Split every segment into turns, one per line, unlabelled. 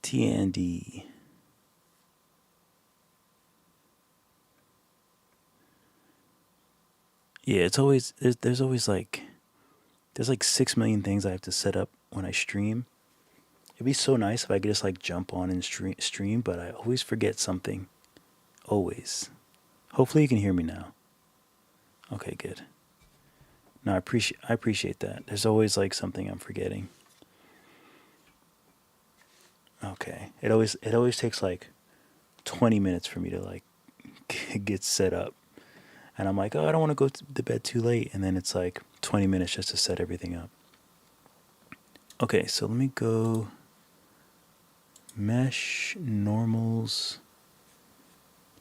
TND. Yeah, it's always there's always like 6 million things I have to set up when I stream. It'd be so nice if I could just like jump on and stream, but I always forget something. Always. Hopefully you can hear me now. Okay, good. No, I appreciate that. There's always like something I'm forgetting. Okay. It always takes like 20 minutes for me to like get set up. And I'm like, oh, I don't want to go to bed too late. And then it's like 20 minutes just to set everything up. Okay, so let me go mesh normals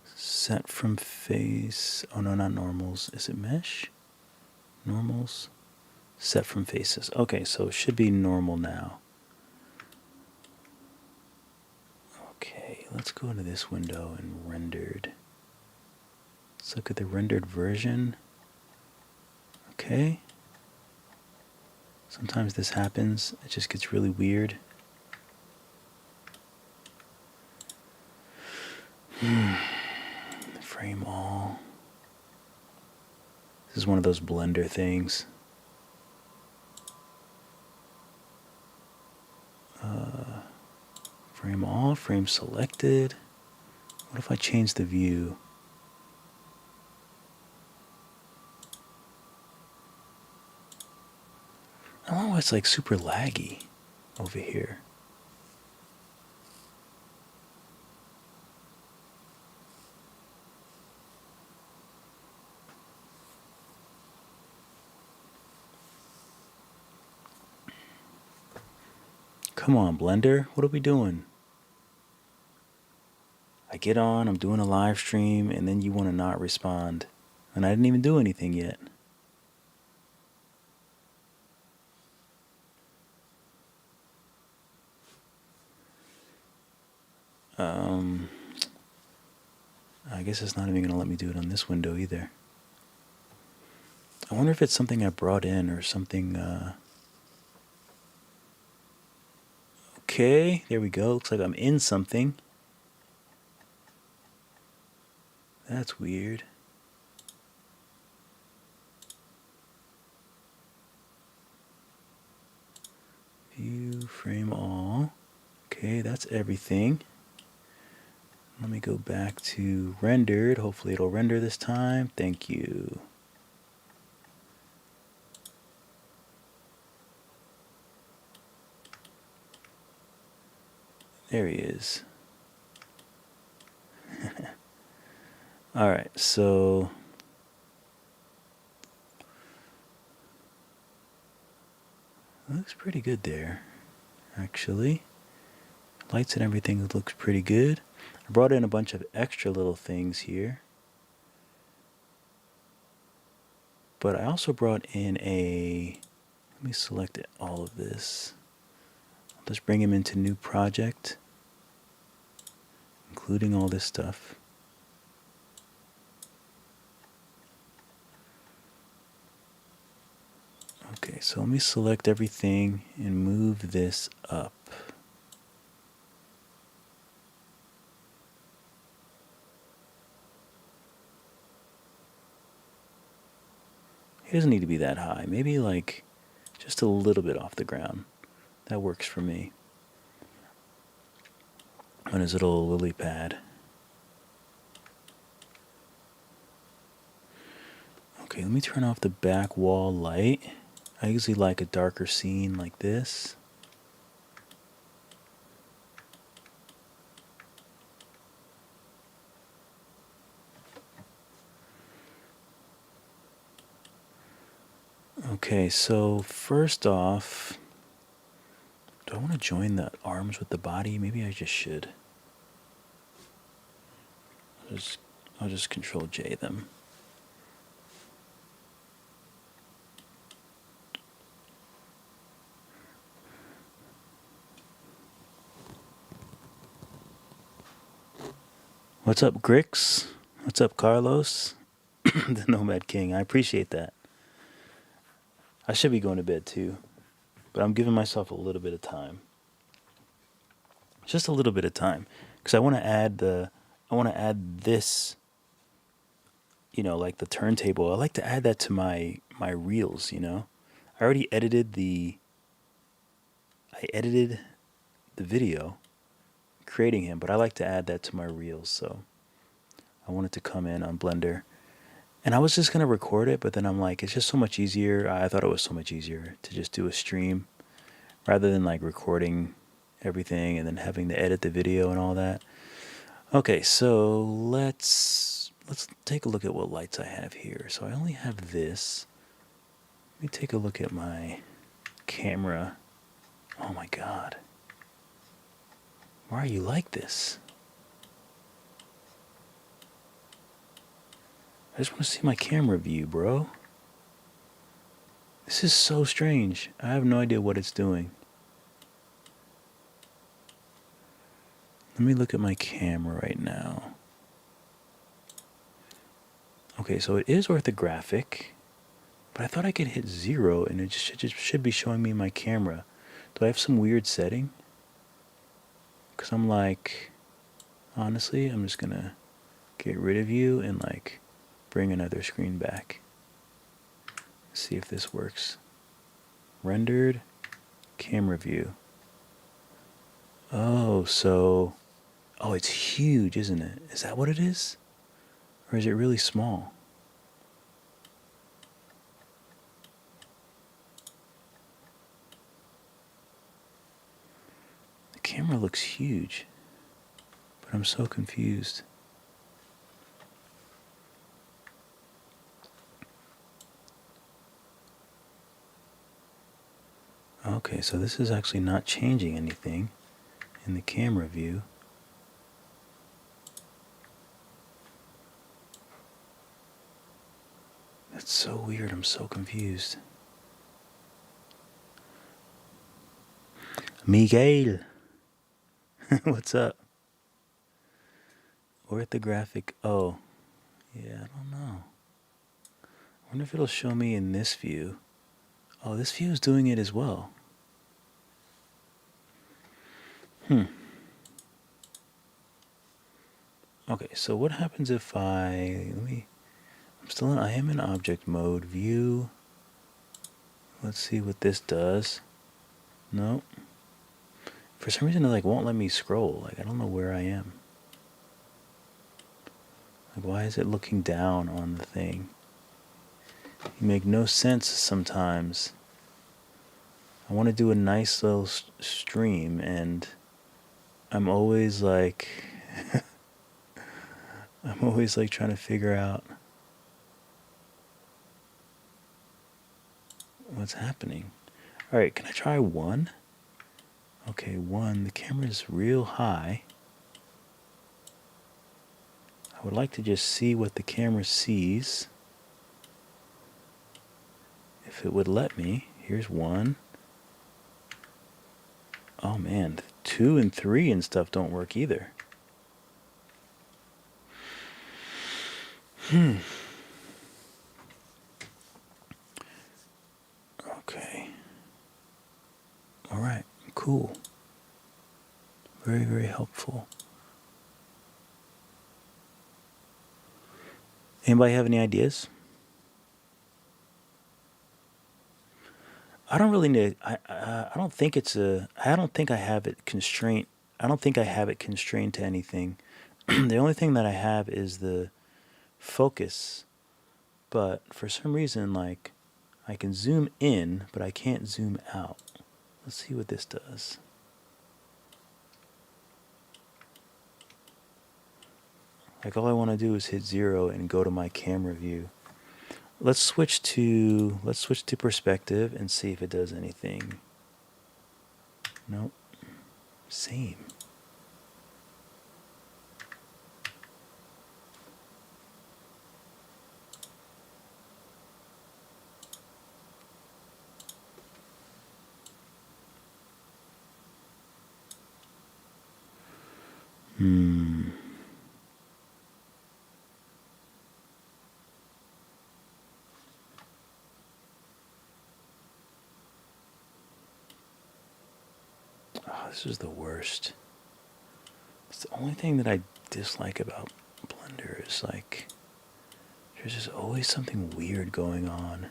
set from face. Oh no, not normals. Is it mesh? Normals set from faces. Okay, so it should be normal now. Okay, let's go into this window and rendered. Let's look at the rendered version. Okay. Sometimes this happens. It just gets really weird. Frame all. This is one of those Blender things. Frame all, frame selected. What if I change the view? I don't know why it's like super laggy over here. Come on, Blender, what are we doing? I get on, I'm doing a live stream, and then you want to not respond. And I didn't even do anything yet. I guess it's not even going to let me do it on this window either. I wonder if it's something I brought in or something. Okay, there we go. Looks like I'm in something. That's weird. View, frame all. Okay, that's everything. Let me go back to rendered. Hopefully it'll render this time. Thank you. There he is. Alright, so looks pretty good there, actually. Lights and everything looks pretty good. I brought in a bunch of extra little things here. But I also brought in a, let me select all of this. I'll just bring him into new project, including all this stuff. Okay, so let me select everything and move this up. It doesn't need to be that high. Maybe like just a little bit off the ground. That works for me. On his little lily pad. Okay, let me turn off the back wall light. I usually like a darker scene like this. Okay, so first off, do I want to join the arms with the body? Maybe I just should. I'll just Control J them. What's up, Grix? What's up, Carlos? The Nomad King. I appreciate that. I should be going to bed too, but I'm giving myself a little bit of time. just a little bit of time, because I want to add this, like the turntable. I like to add that to my reels. I already I edited the video creating him, but I like to add that to my reels. So I wanted to come in on Blender, and I was just gonna record it, but then I'm like, it's just so much easier. I thought it was so much easier to just do a stream rather than like recording everything and then having to edit the video and all that. Okay, so let's take a look at what lights I have here. So I only have this. Let me take a look at my camera. Oh my god. Why are you like this? I just want to see my camera view, bro. This is so strange. I have no idea what it's doing. Let me look at my camera right now. Okay, so it is orthographic, but I thought I could hit 0 and it just should be showing me my camera. Do I have some weird setting? Because I'm like, honestly, I'm just gonna get rid of you and like bring another screen back. See if this works. Rendered camera view. Oh, it's huge, isn't it? Is that what it is? Or is it really small? The camera looks huge, but I'm so confused. Okay, so this is actually not changing anything in the camera view. That's so weird, I'm so confused. Miguel! What's up? Orthographic, oh. Yeah, I don't know. I wonder if it'll show me in this view. Oh, this view is doing it as well. Okay, so what happens if I I am in object mode, view. Let's see what this does. Nope. For some reason it like won't let me scroll. Like I don't know where I am. Like why is it looking down on the thing? You make no sense sometimes. I want to do a nice little stream and I'm always like trying to figure out what's happening. Alright, can I try 1? Okay, 1. The camera's real high. I would like to just see what the camera sees. If it would let me. Here's 1. Oh man, 2 and 3 and stuff don't work either. Okay. Alright, cool. Very, very helpful. Anybody have any ideas? I don't really need. I don't think it's a. I don't think I have it constrained. I don't think I have it constrained to anything. The only thing that I have is the focus, but for some reason, like, I can zoom in, but I can't zoom out. Let's see what this does. Like all I want to do is hit 0 and go to my camera view. Let's switch to perspective and see if it does anything. Nope. Same. Oh, this is the worst. It's the only thing that I dislike about Blender is like there's just always something weird going on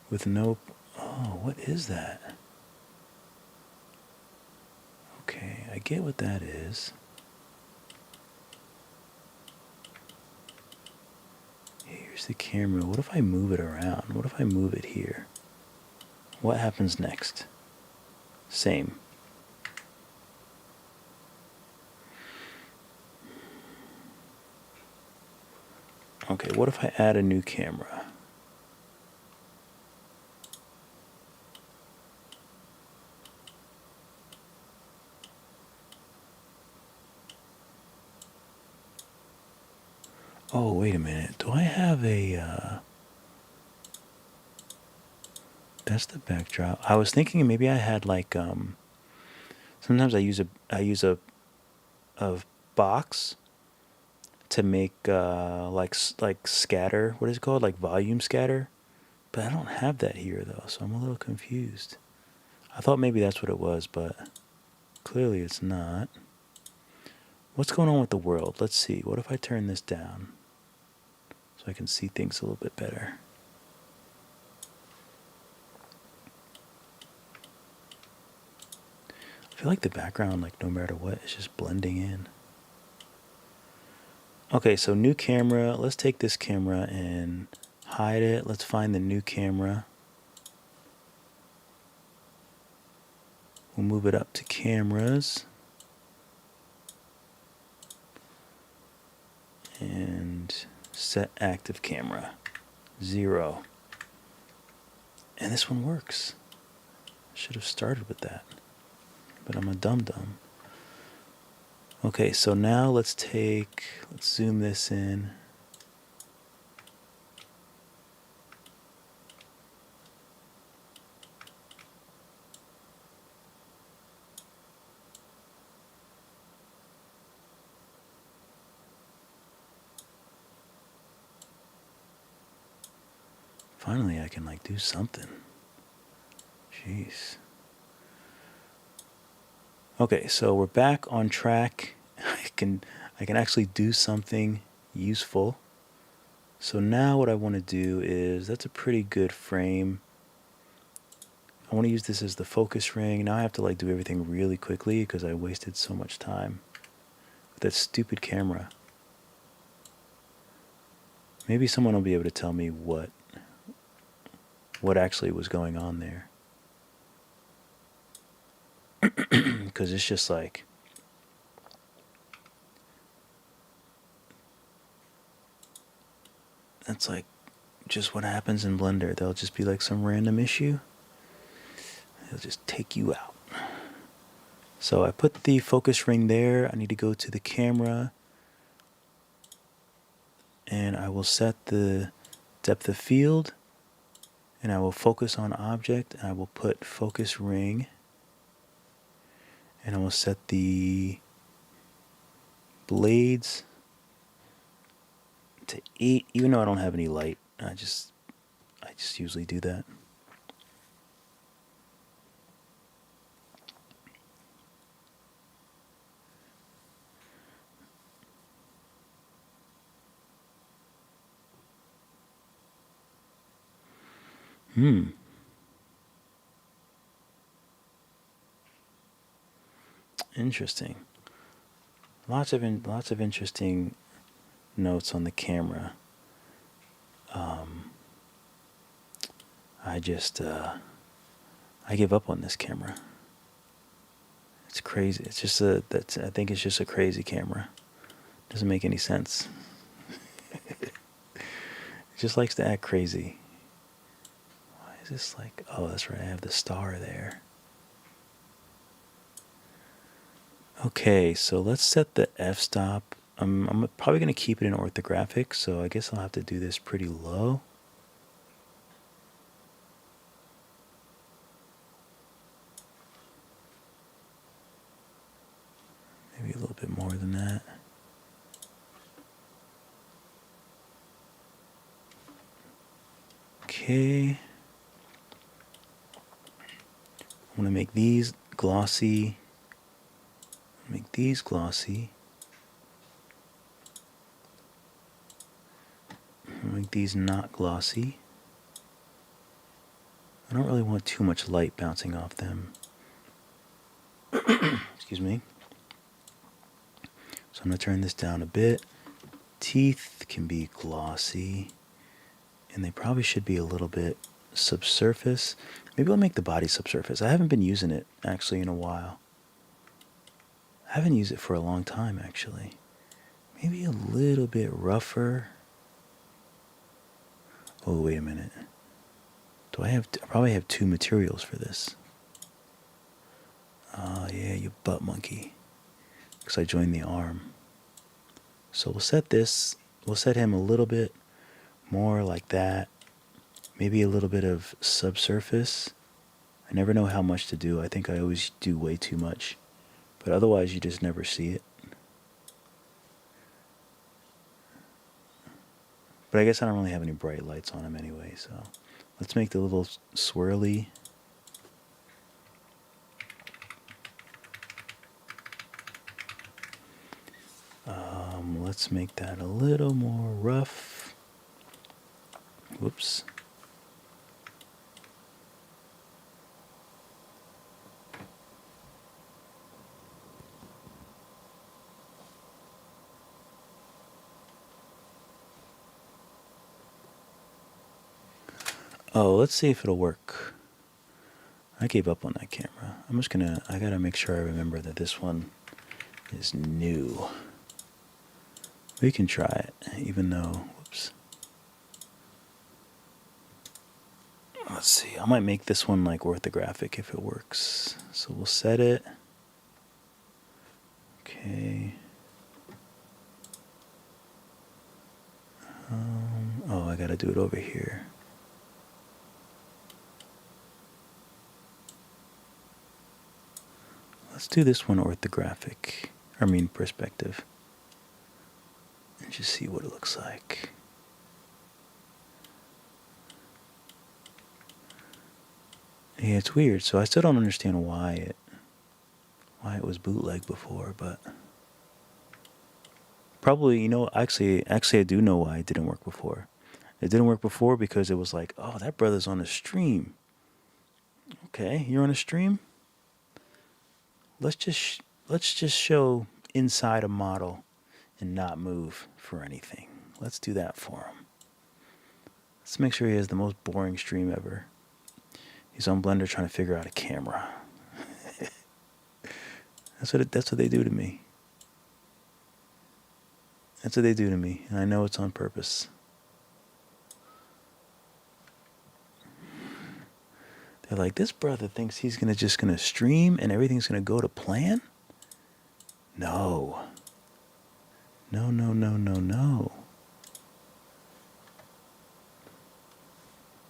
with no. Oh, what is that? Okay, I get what that is. Here's the camera. What if I move it around? What if I move it here? What happens next? Same. Okay, what if I add a new camera? Oh, wait a minute. Do I have a, that's the backdrop. I was thinking maybe I had like, sometimes I use a box to make, like scatter, what is it called? Like volume scatter? But I don't have that here though, so I'm a little confused. I thought maybe that's what it was, but clearly it's not. What's going on with the world? Let's see. What if I turn this down so I can see things a little bit better? I feel like the background, like no matter what, is just blending in. Okay, so new camera. Let's take this camera and hide it. Let's find the new camera. We'll move it up to cameras. And set active camera. 0. And this one works. I should have started with that. But I'm a dum-dum. Okay, so now let's zoom this in. Finally, I can like do something. Jeez. Okay, so we're back on track. I can actually do something useful. So now what I want to do is, that's a pretty good frame. I want to use this as the focus ring. Now I have to like do everything really quickly because I wasted so much time with that stupid camera. Maybe someone will be able to tell me what actually was going on there. Because it's just like, that's like just what happens in Blender. There'll just be like some random issue. It'll just take you out. So I put the focus ring there. I need to go to the camera. And I will set the depth of field. And I will focus on object. And I will put focus ring. And I will set the blades to 8, even though I don't have any light. I just usually do that. Interesting. Lots of interesting notes on the camera. I give up on this camera. It's crazy. It's just I think it's just a crazy camera. Doesn't make any sense. It just likes to act crazy. Why is this like, oh, that's right, I have the star there. Okay, so let's set the f-stop. I'm probably going to keep it in orthographic, so I guess I'll have to do this pretty low. Maybe a little bit more than that. Okay. I want to make these glossy. Make these glossy. Make these not glossy. I don't really want too much light bouncing off them. Excuse me. So I'm going to turn this down a bit. Teeth can be glossy, and they probably should be a little bit subsurface. Maybe I'll make the body subsurface. I haven't been using it actually in a while. I haven't used it for a long time actually. Maybe a little bit rougher. Oh, wait a minute. I probably have two materials for this. Oh yeah, you butt monkey. Because I joined the arm. So we'll set him a little bit more like that. Maybe a little bit of subsurface. I never know how much to do. I think I always do way too much. But otherwise you just never see it. But I guess I don't really have any bright lights on him anyway, so let's make the little swirly. Let's make that a little more rough. Whoops. Oh, let's see if it'll work. I gave up on that camera. I gotta make sure I remember that this one is new. We can try it, even though, whoops. Let's see, I might make this one like orthographic if it works. So we'll set it. Okay. Oh, I gotta do it over here. Let's do this one orthographic. Perspective. And just see what it looks like. Yeah, it's weird. So I still don't understand why it was bootleg before, but probably, actually I do know why it didn't work before. It didn't work before because it was like, oh, that brother's on a stream. Okay, you're on a stream? Let's just show inside a model and not move for anything. Let's do that for him. Let's make sure he has the most boring stream ever. He's on Blender trying to figure out a camera. That's what they do to me. That's what they do to me, and I know it's on purpose. They're like, this brother thinks he's just gonna stream and everything's gonna go to plan? No. No, no, no, no, no.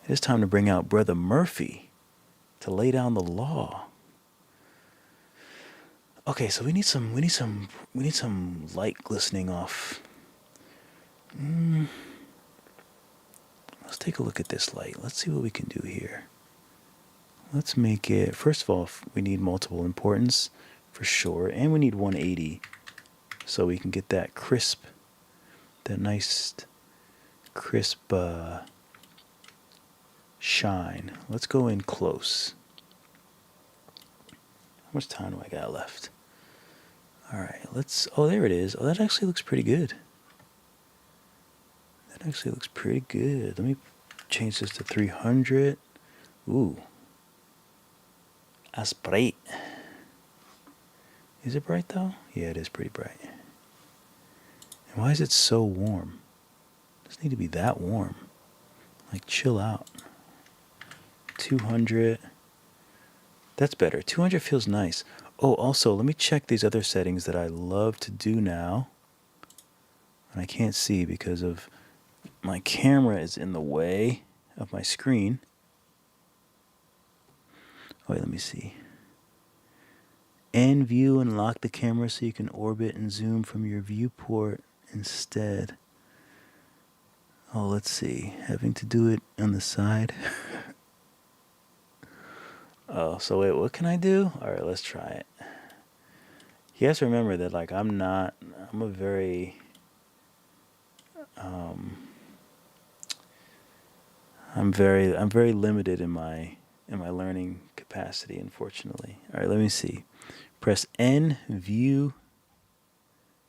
It's time to bring out Brother Murphy to lay down the law. Okay, so we need some light glistening off. Let's take a look at this light. Let's see what we can do here. Let's make it, first of all, we need multiple importance for sure, and we need 180 so we can get that crisp, that nice crisp shine. Let's go in close. How much time do I got left? Alright, oh, there it is. Oh, that actually looks pretty good. That actually looks pretty good. Let me change this to 300. Ooh. That's bright. Is it bright though? Yeah, it is pretty bright. And why is it so warm? It doesn't need to be that warm. Like, chill out. 200. That's better. 200 feels nice. Oh, also, let me check these other settings that I love to do now. And I can't see because of my camera is in the way of my screen. Oh, wait, let me see. End view and lock the camera so you can orbit and zoom from your viewport instead. Oh, let's see. Having to do it on the side. Oh, so wait, what can I do? Alright, let's try it. He has to remember that like I'm a very I'm very limited in my learning capacity, unfortunately. All right, let me see. Press N, view,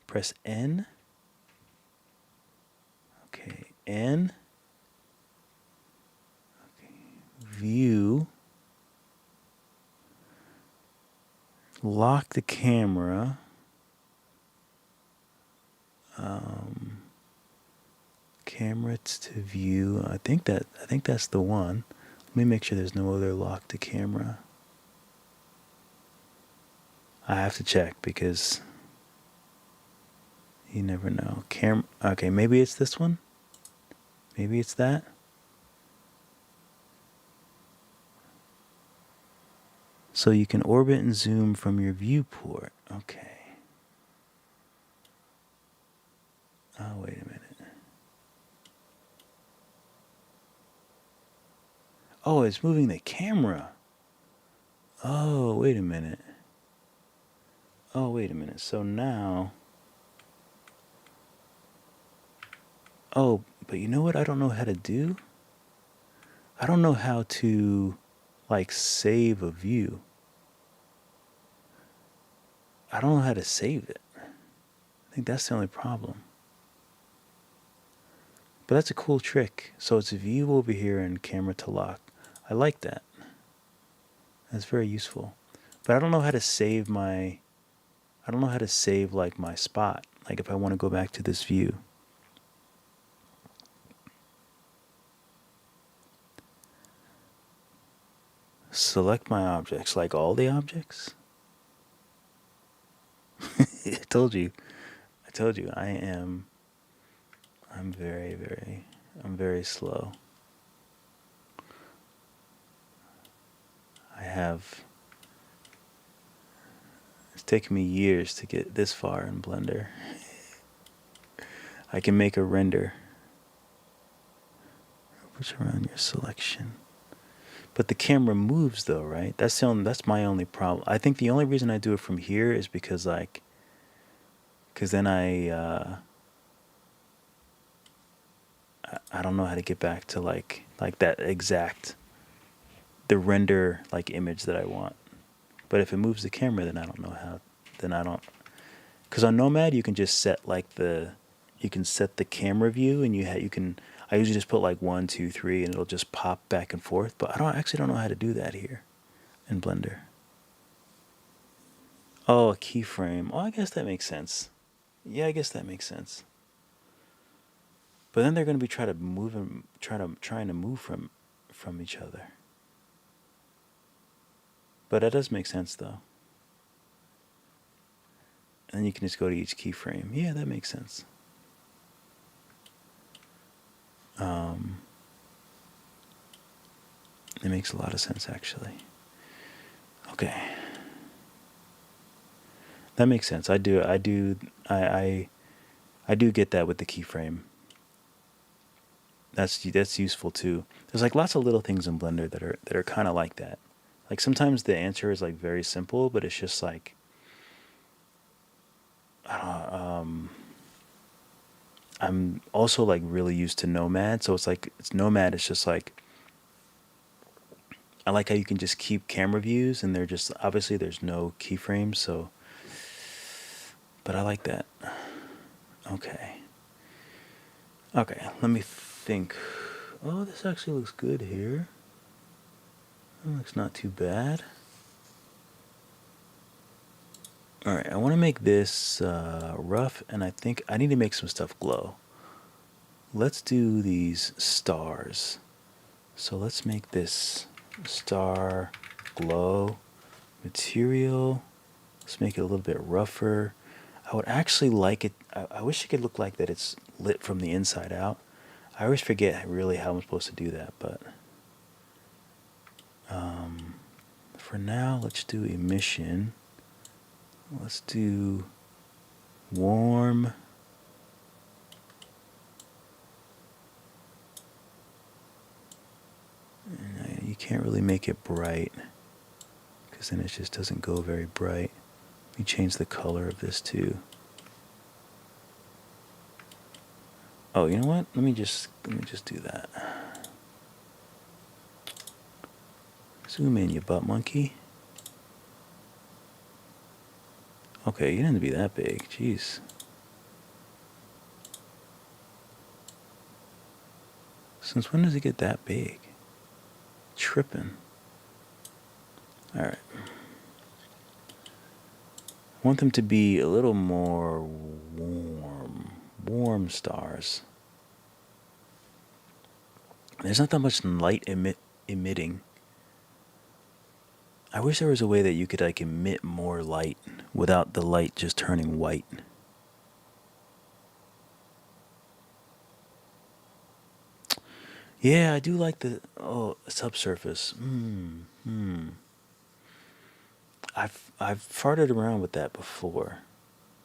press N. Okay, N. Okay, view. Lock the camera. Camera to view. I think that's the one. Let me make sure there's no other lock to camera. I have to check because you never know. Okay, maybe it's this one. Maybe it's that. So you can orbit and zoom from your viewport. Okay. Oh, wait a minute. Oh, it's moving the camera. Oh, wait a minute. Oh, wait a minute. So now... Oh, but you know what I don't know how to do? I don't know how to, like, save a view. I don't know how to save it. I think that's the only problem. But that's a cool trick. So it's view over here and camera to lock. I like that. That's very useful. But I don't know how to save my... I don't know how to save, like, my spot. Like, if I want to go back to this view. Select my objects. Like, all the objects? I told you. I'm very slow. It's taken me years to get this far in Blender. I can make a render. Push around your selection. But the camera moves though, right? That's my only problem. I think the only reason I do it from here is because then I don't know how to get back to like that exact the render like image that I want. But if it moves the camera, then I don't know how. Then I don't. Because on Nomad you can just set you can set the camera view and you can. I usually just put like 1, 2, 3 and it'll just pop back and forth. But I don't know how to do that here in Blender. Oh, a keyframe. Oh, I guess that makes sense. Yeah, I guess that makes sense. But then they're going to be trying to move from each other. But that does make sense though. And then you can just go to each keyframe. Yeah, that makes sense. It makes a lot of sense actually. Okay. That makes sense. I do get that with the keyframe. That's useful too. There's like lots of little things in Blender that are kind of like that. Like sometimes the answer is like very simple, but it's just like I don't know, I'm also like really used to Nomad, so it's Nomad. It's just like I like how you can just keep camera views, and they're just obviously there's no keyframes, so. But I like that. Okay. Okay, let me think. Oh, this actually looks good here. That looks not too bad. Alright, I want to make this rough, and I think I need to make some stuff glow. Let's do these stars. So let's make this star glow material. Let's make it a little bit rougher. I would actually like it. I wish it could look like that it's lit from the inside out. I always forget really how I'm supposed to do that, but for now, let's do emission. Let's do warm. And you can't really make it bright because then it just doesn't go very bright. Let me change the color of this too. Oh, you know what? Let me just do that. Zoom in, you butt monkey. Okay, you didn't have to be that big. Jeez. Since when does it get that big? Tripping. Alright. I want them to be a little more warm. Warm stars. There's not that much light emitting. I wish there was a way that you could like emit more light without the light just turning white. Yeah, I do like the subsurface. I've farted around with that before,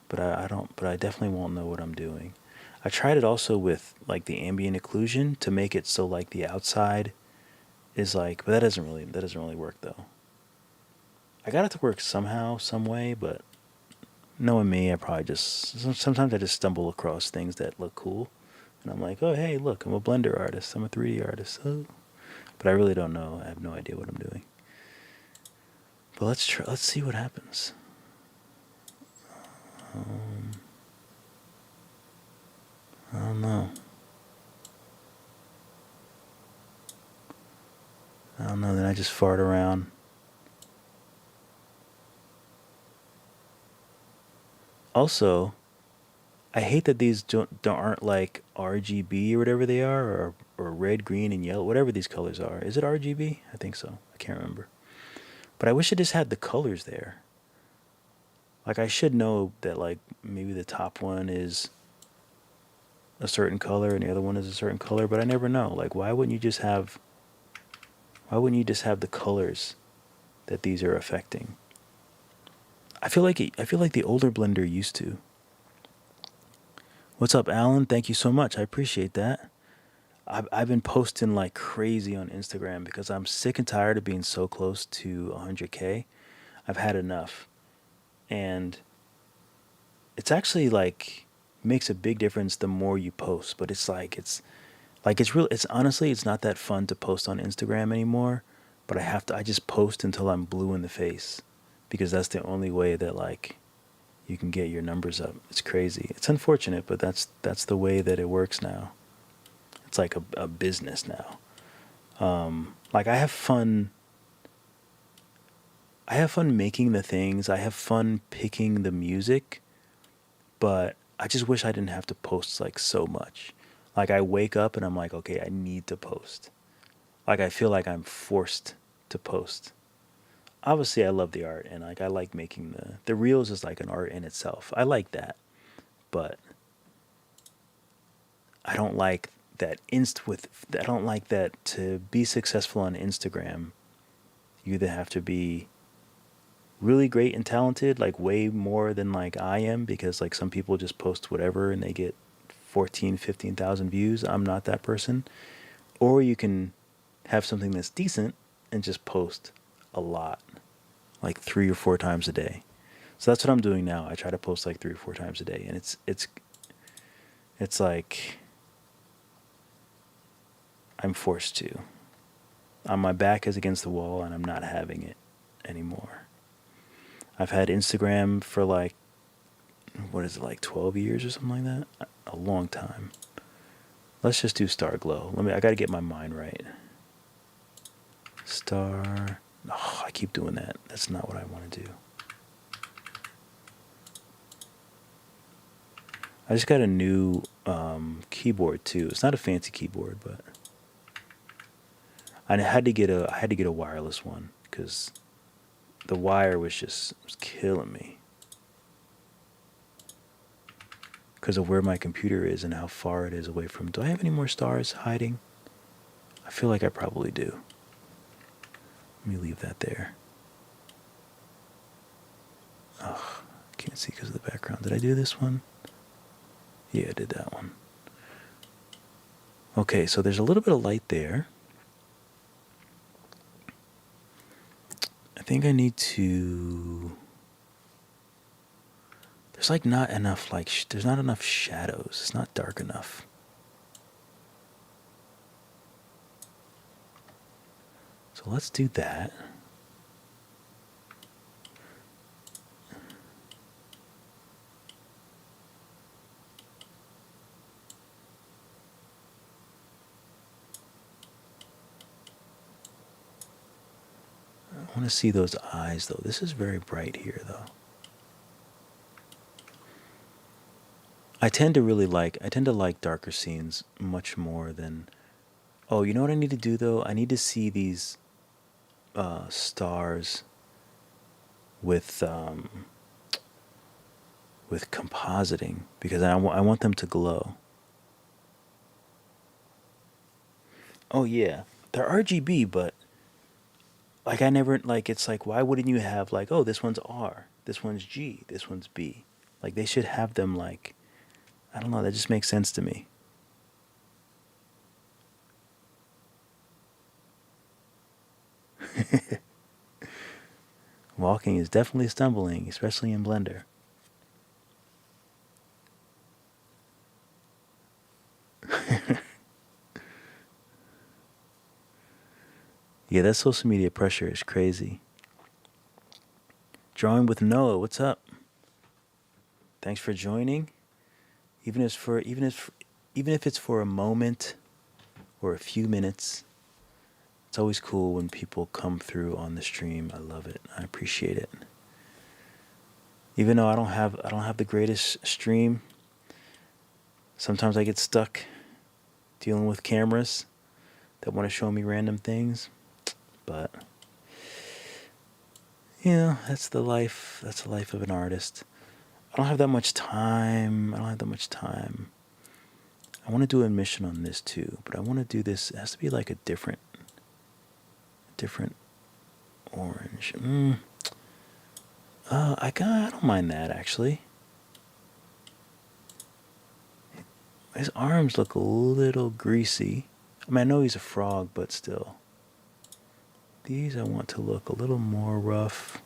but I don't. But I definitely won't know what I'm doing. I tried it also with like the ambient occlusion to make it so like the outside is like, but that doesn't really work though. I got it to work somehow, some way, but knowing me, I probably just sometimes I just stumble across things that look cool, and I'm like, oh hey, look, I'm a Blender artist, I'm a 3D artist, oh. But I really don't know. I have no idea what I'm doing. But let's try. Let's see what happens. I don't know. Then I just fart around. Also, I hate that these aren't like RGB or whatever they are, or red, green, and yellow, whatever these colors are. Is it RGB? I think so. I can't remember. But I wish it just had the colors there. Like I should know that like maybe the top one is a certain color and the other one is a certain color, but I never know. Like why wouldn't you just have the colors that these are affecting? I feel like the older Blender used to. What's up, Alan? Thank you so much. I appreciate that. I've been posting like crazy on Instagram because I'm sick and tired of being so close to 100K. I've had enough. And it's actually like makes a big difference the more you post, but it's honestly it's not that fun to post on Instagram anymore, but I just post until I'm blue in the face because that's the only way that like you can get your numbers up. It's crazy. It's unfortunate, but that's the way that it works now. It's like a business now. Like I have fun making the things. I have fun picking the music, but I just wish I didn't have to post like so much. Like I wake up and I'm like, okay, I need to post. Like I feel like I'm forced to post. Obviously, I love the art and like I like making the reels is like an art in itself. I like that, but I don't like that I don't like that to be successful on Instagram. You either have to be really great and talented, like way more than like I am, because like some people just post whatever and they get 14, 15,000 views. I'm not that person. Or you can have something that's decent and just post a lot, like 3 or 4 times a day. So that's what I'm doing now. I try to post like 3 or 4 times a day, and it's like I'm forced to. My back is against the wall, and I'm not having it anymore. I've had Instagram for like, what is it, like 12 years or something like that? A long time. Let's just do Star Glow. I gotta get my mind right. Star. Oh, I keep doing that. That's not what I want to do. I just got a new keyboard too. It's not a fancy keyboard, but I had to get a wireless one because the wire was killing me because of where my computer is and how far it is away from. Do I have any more stars hiding? I feel like I probably do. Let me leave that there. Oh, can't see because of the background. Did I do this one? Yeah, I did that one. Okay, so there's a little bit of light there. I think I need to There's like not enough, like, there's not enough shadows. It's not dark enough. So let's do that. I want to see those eyes though. This is very bright here though. I tend to like darker scenes much more than, oh, you know what I need to do though? I need to see these stars with compositing, because I want them to glow. Oh yeah, they're RGB, but like I never, like, it's like, why wouldn't you have like, oh, this one's R, this one's G, this one's B? Like they should have them like, I don't know, that just makes sense to me. Walking is definitely stumbling, especially in Blender. Yeah, that social media pressure is crazy. Drawing with Noah, what's up? Thanks for joining. Even if it's for a moment or a few minutes, it's always cool when people come through on the stream. I love it. I appreciate it. Even though I don't have the greatest stream, sometimes I get stuck dealing with cameras that want to show me random things. But you know, that's the life of an artist. I don't have that much time. I want to do a mission on this too, but I want to do this. It has to be like a different orange. I don't mind that actually. His arms look a little greasy. I mean, I know he's a frog, but still. These I want to look a little more rough.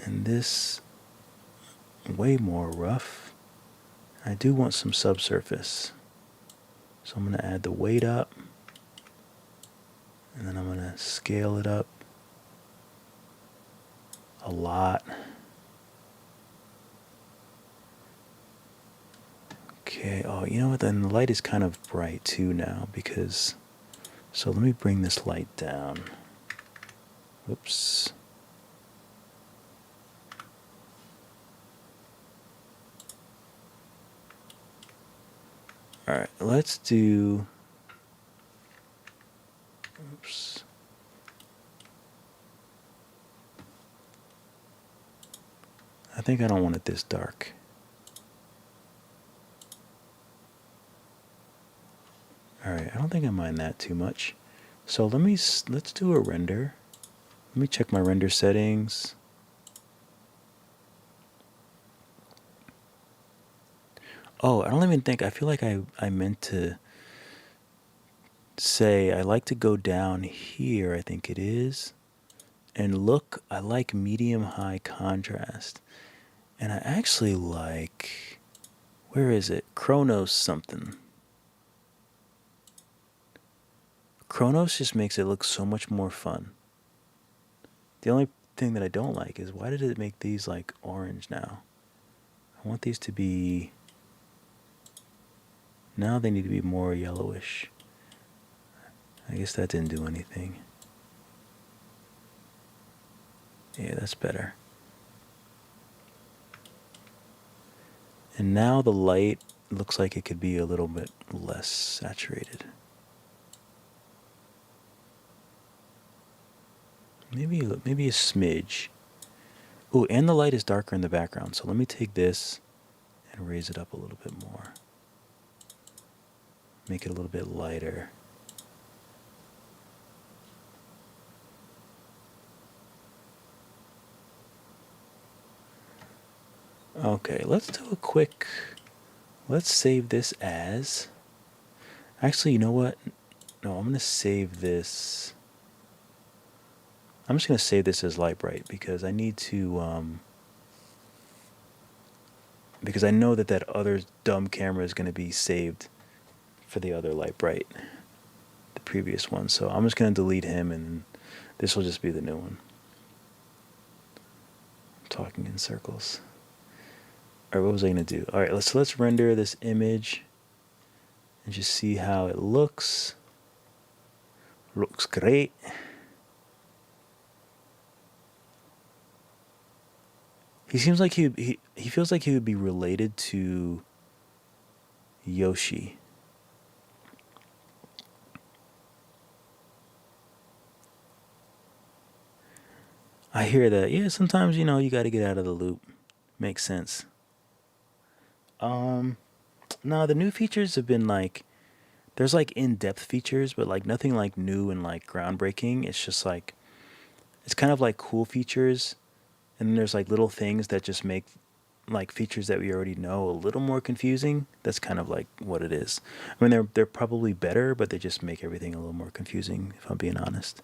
And this way more rough. I do want some subsurface. So I'm going to add the weight up. And then I'm going to scale it up a lot. Okay, oh, you know what? Then the light is kind of bright too now because... So let me bring this light down. Whoops. Alright, let's do... Oops. I think I don't want it this dark. Alright, I don't think I mind that too much. So let's do a render. Let me check my render settings. Oh, I don't even think, I feel like I meant to say I like to go down here, I think it is. And look, I like medium high contrast. And I actually like, where is it? Chronos something. Chronos just makes it look so much more fun. The only thing that I don't like is, why did it make these like orange now? I want these to be, now they need to be more yellowish. I guess that didn't do anything. Yeah, that's better. And now the light looks like it could be a little bit less saturated. Maybe a smidge. Oh, and the light is darker in the background, so let me take this and raise it up a little bit more. Make it a little bit lighter. Okay, let's save this as, actually, you know what? No, I'm going to save this. I'm just going to save this as light bright because I need to, because I know that that other dumb camera is going to be saved for the other light bright, the previous one. So I'm just going to delete him, and this will just be the new one. I'm talking in circles. All right, what was I going to do? All right, let's render this image and just see how it looks. Looks great. He seems like he feels like he would be related to Yoshi. I hear that. Yeah, sometimes you got to get out of the loop. Makes sense. No, the new features have been like there's like in-depth features, but like nothing like new and like groundbreaking. It's just like it's kind of like cool features, and then there's like little things that just make like features that we already know a little more confusing. That's kind of like what it is. I mean, they're probably better, but they just make everything a little more confusing, if I'm being honest.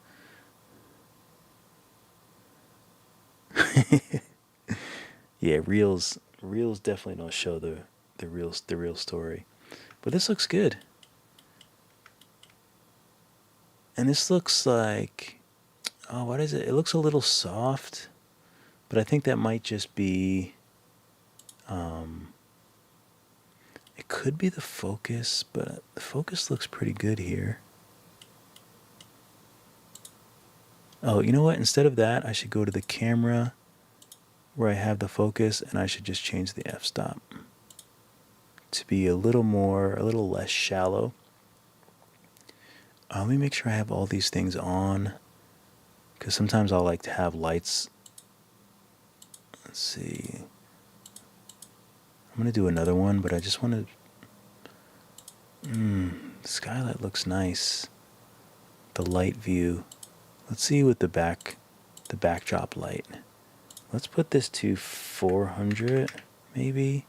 Yeah, reels definitely don't show the real story. But this looks good. And this looks like, oh, what is it? It looks a little soft, but I think that might just be it could be the focus, but the focus looks pretty good here. Oh, you know what? Instead of that, I should go to the camera where I have the focus, and I should just change the f-stop to be a little less shallow. Let me make sure I have all these things on, because sometimes I'll like to have lights. Let's see. I'm going to do another one, but I just want to... the skylight looks nice. The light view. Let's see with the backdrop light. Let's put this to 400, maybe.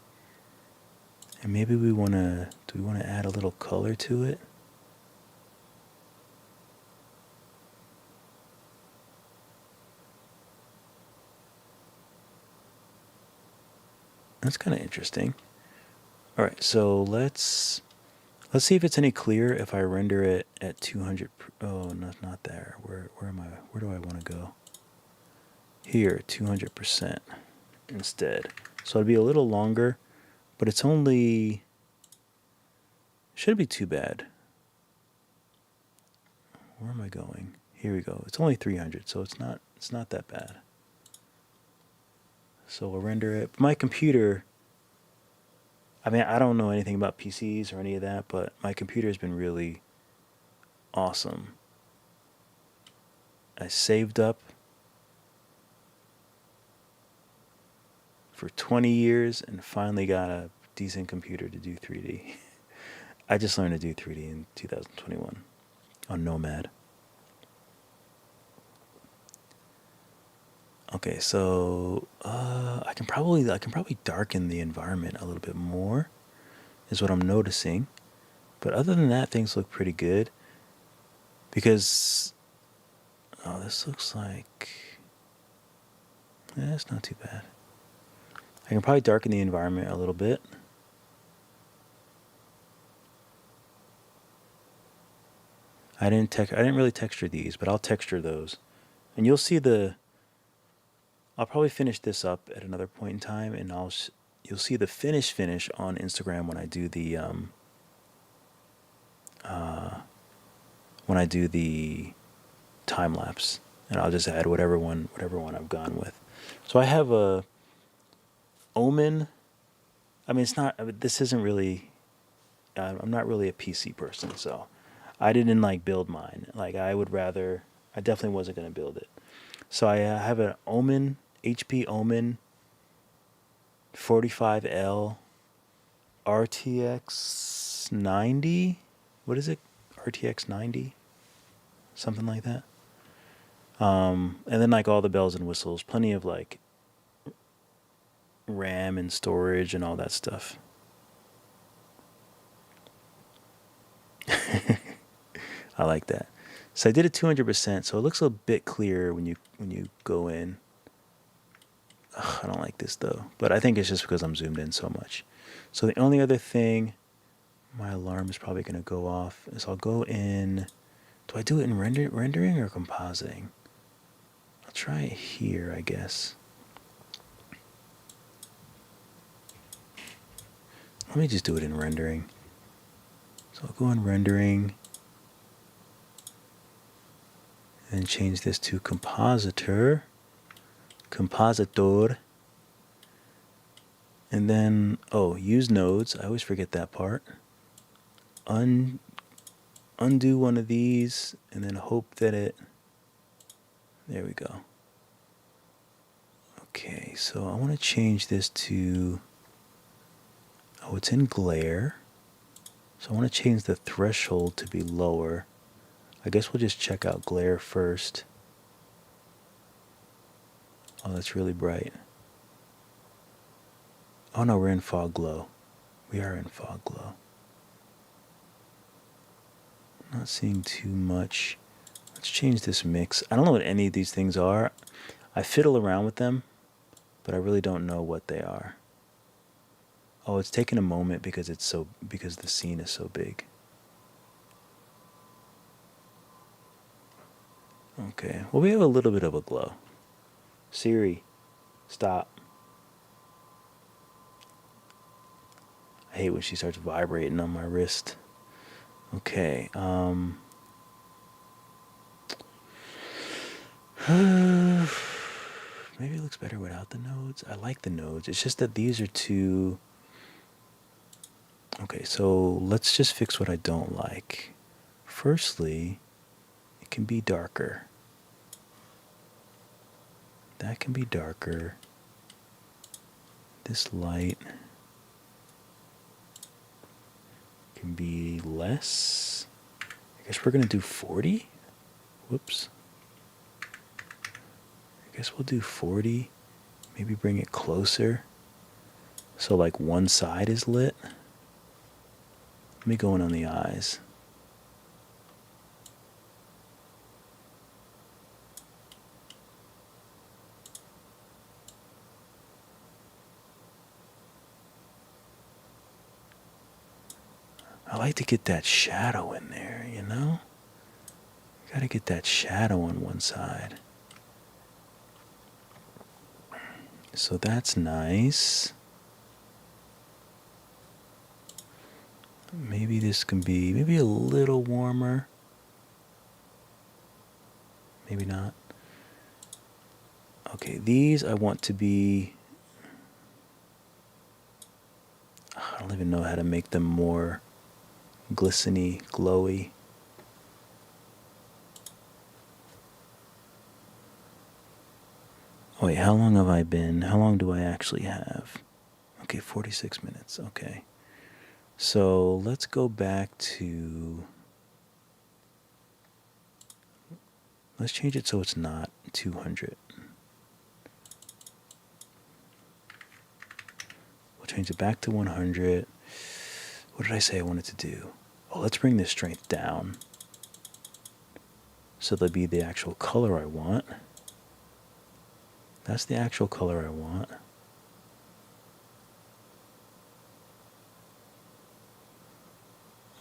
And maybe do we want to add a little color to it? That's kind of interesting. All right, so let's see if it's any clearer if I render it at 200. Oh, no, not there. Where am I? Where do I want to go? Here, 200% instead. So it'll be a little longer, but it's only shouldn't be too bad. Where am I going? Here we go. It's only 300, so it's not that bad. So we'll render it. My computer, I mean, I don't know anything about PCs or any of that, but my computer has been really awesome. I saved up for 20 years and finally got a decent computer to do 3D. I just learned to do 3D in 2021 on Nomad. Okay, so I can probably darken the environment a little bit more, is what I'm noticing. But other than that, things look pretty good. Because this looks like it's not too bad. I can probably darken the environment a little bit. I didn't really texture these, but I'll texture those, and you'll see I'll probably finish this up at another point in time, and you'll see the finish on Instagram when I do the time lapse, and I'll just add whatever one I've gone with. So I have a Omen. I mean, this isn't really. I'm not really a PC person, so I didn't like build mine. Like I definitely wasn't gonna build it. So I have an Omen, HP Omen 45L RTX 90. What is it? RTX 90? Something like that. And then like all the bells and whistles, plenty of like RAM and storage and all that stuff. I like that. So I did it 200%, so it looks a bit clearer when you go in. Ugh, I don't like this though, but I think it's just because I'm zoomed in so much. So the only other thing, my alarm is probably going to go off, is I'll go in. Do I do it in rendering or compositing? I'll try it here, I guess. Let me just do it in rendering. So I'll go in rendering and change this to compositor. And then, oh, use nodes. I always forget that part. Undo one of these and then hope that it, there we go. Okay, so I want to change this to, oh, it's in glare. So I want to change the threshold to be lower. I guess we'll just check out glare first. Oh, that's really bright. Oh no, we're in fog glow. We are in fog glow. Not seeing too much. Let's change this mix. I don't know what any of these things are. I fiddle around with them, but I really don't know what they are. Oh, it's taking a moment because because the scene is so big. Okay, well, we have a little bit of a glow. Siri, stop. I hate when she starts vibrating on my wrist. Okay, maybe it looks better without the nodes. I like the nodes. It's just that these are too... Okay, so let's just fix what I don't like. Firstly, it can be darker. That can be darker. This light can be less. I guess we're gonna do 40. Whoops. I guess we'll do 40. Maybe bring it closer. So like one side is lit. Let me go in on the eyes. I like to get that shadow in there, you know? Gotta get that shadow on one side. So that's nice. Maybe this can be maybe a little warmer. Maybe not. Okay, these I want to be... I don't even know how to make them more glisteny, glowy. Oh wait, how long have I been? How long do I actually have? Okay, 46 minutes. Okay. So let's go back to... Let's change it so it's not 200. We'll change it back to 100. What did I say I wanted to do? Oh, let's bring this strength down. So that'll be the actual color I want. That's the actual color I want.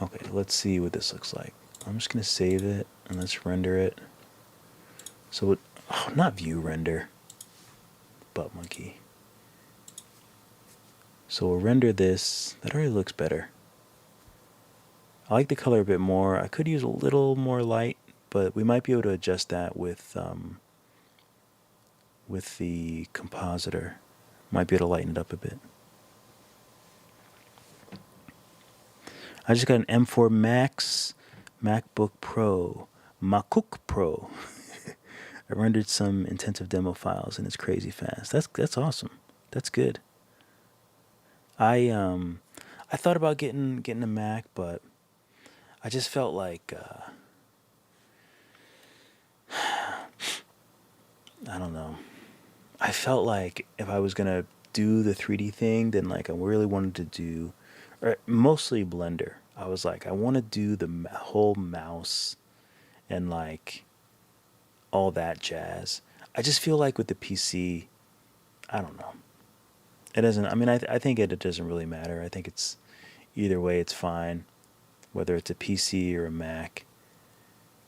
Okay, let's see what this looks like. I'm just gonna save it and let's render it. So it, oh, not view render. Butt monkey. So we'll render this. That already looks better. I like the color a bit more. I could use a little more light, but we might be able to adjust that with the compositor. Might be able to lighten it up a bit. I just got an M4 Max MacBook Pro, MacBook Pro. I rendered some intensive demo files and it's crazy fast. That's awesome. That's good. I thought about getting a Mac, but I just felt like I don't know. I felt like if I was gonna do the 3D thing, then like I really wanted to do, or mostly Blender. I was like, I want to do the whole mouse and like all that jazz. I just feel like with the PC, I don't know. It doesn't, I mean, I think it doesn't really matter. I think it's either way, it's fine, whether it's a PC or a Mac.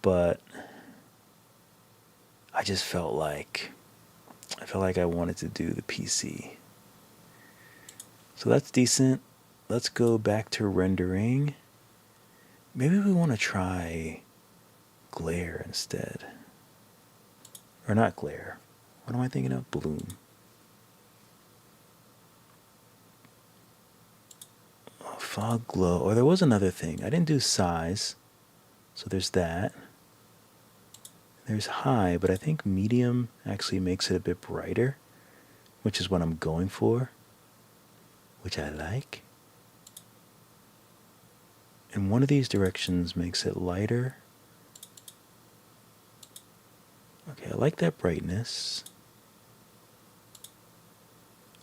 But I just felt like I wanted to do the PC. So that's decent. Let's go back to rendering. Maybe we want to try glare instead. Or not glare. What am I thinking of? Bloom. Oh, fog glow. Or there was another thing. I didn't do size. So there's that. There's high, but I think medium actually makes it a bit brighter, which is what I'm going for, which I like. And one of these directions makes it lighter. Okay, I like that brightness.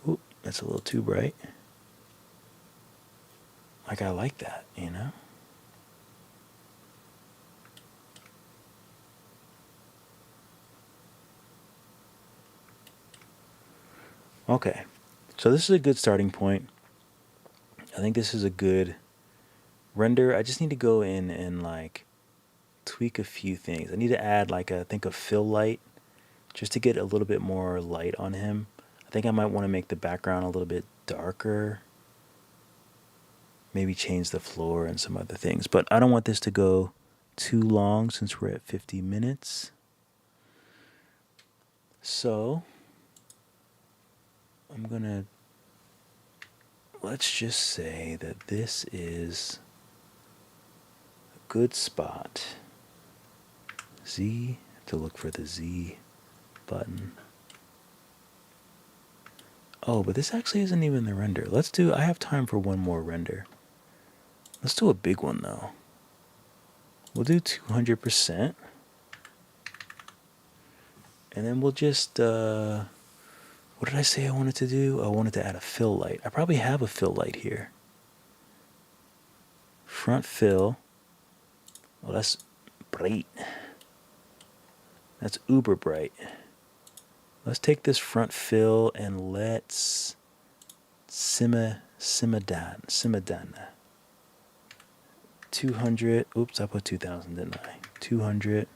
Ooh, that's a little too bright. Like, I like that, you know? Okay, so this is a good starting point. I think this is a good render. I just need to go in and like tweak a few things. I need to add like I think a fill light just to get a little bit more light on him. I think I might want to make the background a little bit darker. Maybe change the floor and some other things. But I don't want this to go too long since we're at 50 minutes. So I'm gonna, let's just say that this is a good spot. Z, to look for the Z button. Oh, but this actually isn't even the render. Let's do, I have time for one more render. Let's do a big one though. We'll do 200%. And then we'll just, what did I say I wanted to do? I wanted to add a fill light. I probably have a fill light here. Front fill. Well, that's bright. That's uber bright. Let's take this front fill and let's simmer down. 200. Oops, I put 2000, didn't I? 200.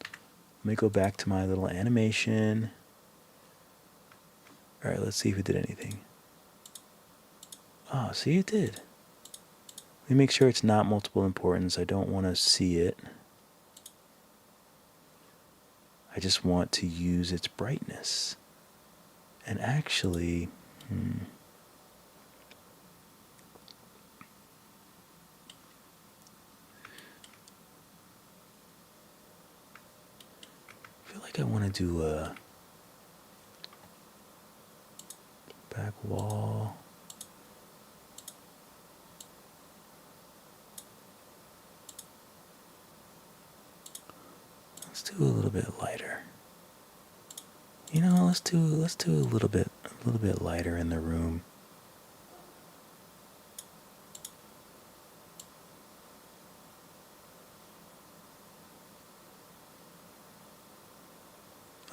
Let me go back to my little animation. All right, let's see if it did anything. Oh, see, it did. Let me make sure it's not multiple importance. I don't want to see it. I just want to use its brightness. And actually, I feel like I want to do a back wall. Let's do a little bit lighter. You know, let's do a little bit lighter in the room.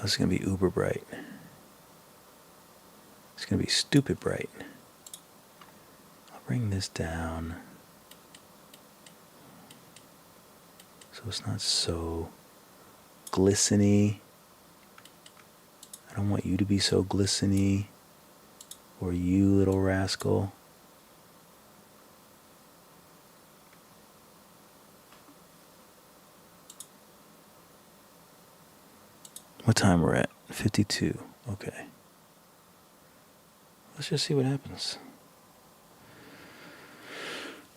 This is gonna be uber bright. It's gonna be stupid bright. I'll bring this down so it's not so glisteny. I don't want you to be so glisteny, or you little rascal. What time we're at? 52. Okay. Let's just see what happens.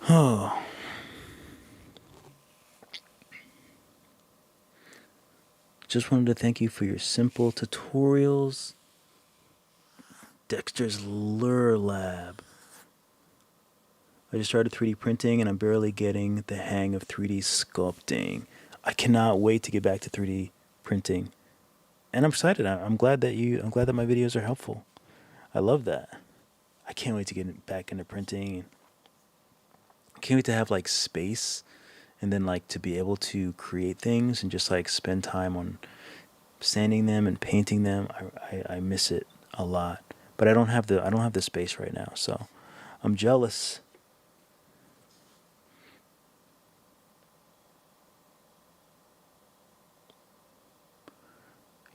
Oh. Just wanted to thank you for your simple tutorials. Dexter's Lure Lab. I just started 3D printing and I'm barely getting the hang of 3D sculpting. I cannot wait to get back to 3D printing. And I'm excited. I'm glad that my videos are helpful. I love that. I can't wait to get back into printing. I can't wait to have like space and then like to be able to create things and just like spend time on sanding them and painting them. I miss it a lot. But I don't have the space right now, so I'm jealous.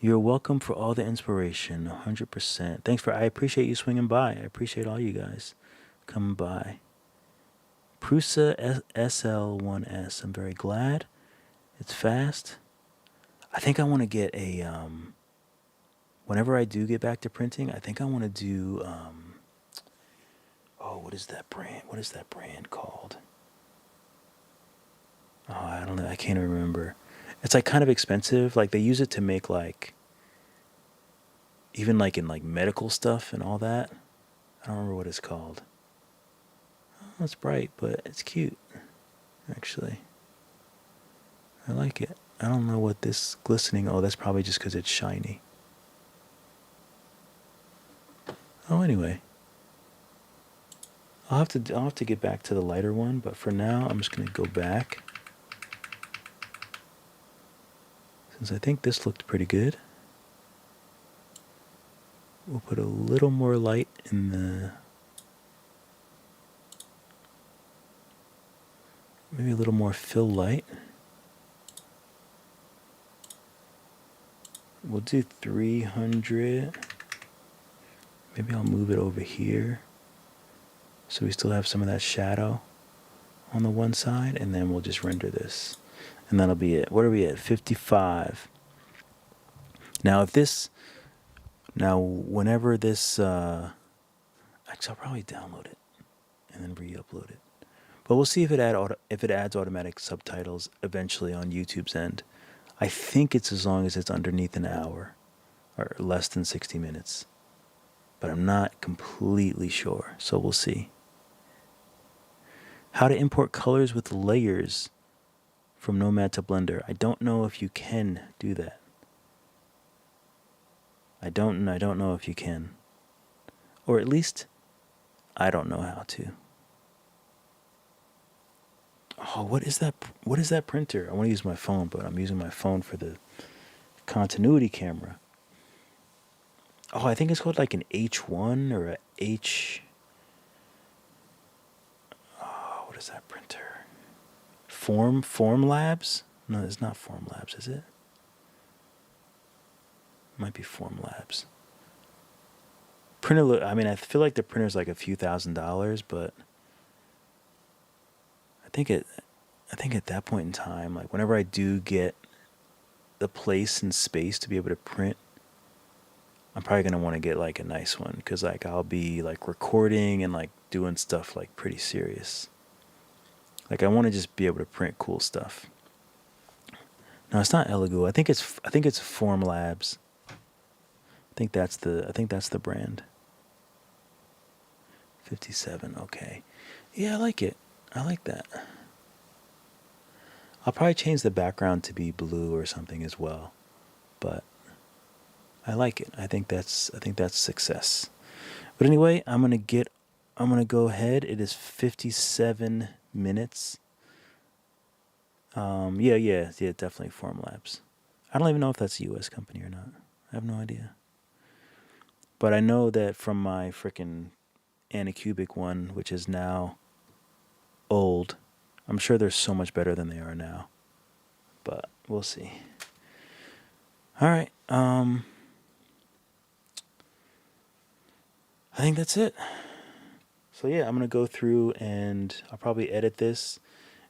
You're welcome for all the inspiration, 100%. I appreciate you swinging by. I appreciate all you guys coming by. Prusa SL1S. I'm very glad. It's fast. I think I want to get a whenever I do get back to printing, I think I want to do oh, what is that brand? What is that brand called? Oh, I don't know. I can't remember. It's like kind of expensive. Like they use it to make like even like in like medical stuff and all that. I don't remember what it's called. Oh, it's bright, but it's cute. Actually, I like it. I don't know what this glistening. Oh, that's probably just because it's shiny. Oh, anyway, I'll have to get back to the lighter one, but for now, I'm just gonna go back since I think this looked pretty good. We'll put a little more light in the, maybe a little more fill light. We'll do 300. Maybe I'll move it over here so we still have some of that shadow on the one side, and then we'll just render this. And that'll be it. What are we at? 55. Now if this, whenever this, actually I'll probably download it and then re-upload it. But we'll see if it adds automatic subtitles eventually on YouTube's end. I think it's as long as it's underneath an hour or less than 60 minutes. But I'm not completely sure, so we'll see. How to import colors with layers from Nomad to Blender. I don't know if you can do that. I don't know if you can. Or at least I don't know how to. Oh, what is that printer? I want to use my phone, but I'm using my phone for the continuity camera. Oh, I think it's called like an H1 or a H. Oh, what is that printer? Form Labs? No, it's not Form Labs, is it? Might be Form Labs. Printer. I mean, I feel like the printer's like a few $1,000s, but I think at that point in time, like whenever I do get the place and space to be able to print, I'm probably gonna want to get like a nice one because like I'll be like recording and like doing stuff like pretty serious. Like I want to just be able to print cool stuff. No, it's not Elegoo. I think it's Form Labs. I think that's the brand. 57. Okay. Yeah, I like it. I like that. I'll probably change the background to be blue or something as well. But I like it. I think that's success. But anyway, I'm gonna go ahead. It is 57 minutes. Yeah, definitely Form Labs. I don't even know if that's a US company or not. I have no idea. But I know that from my frickin' Anycubic one, which is now old, I'm sure they're so much better than they are now. But we'll see. All right. I think that's it. So yeah, I'm going to go through and I'll probably edit this,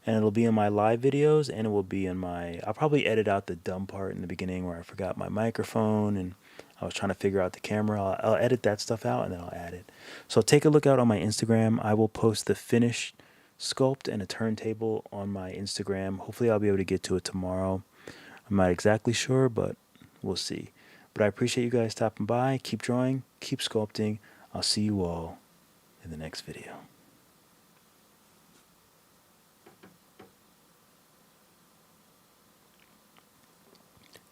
and it'll be in my live videos, and it will be in I'll probably edit out the dumb part in the beginning where I forgot my microphone and I was trying to figure out the camera. I'll edit that stuff out and then I'll add it. So take a look out on my Instagram. I will post the finished sculpt and a turntable on my Instagram. Hopefully I'll be able to get to it tomorrow. I'm not exactly sure, but we'll see. But I appreciate you guys stopping by. Keep drawing, keep sculpting. I'll see you all in the next video.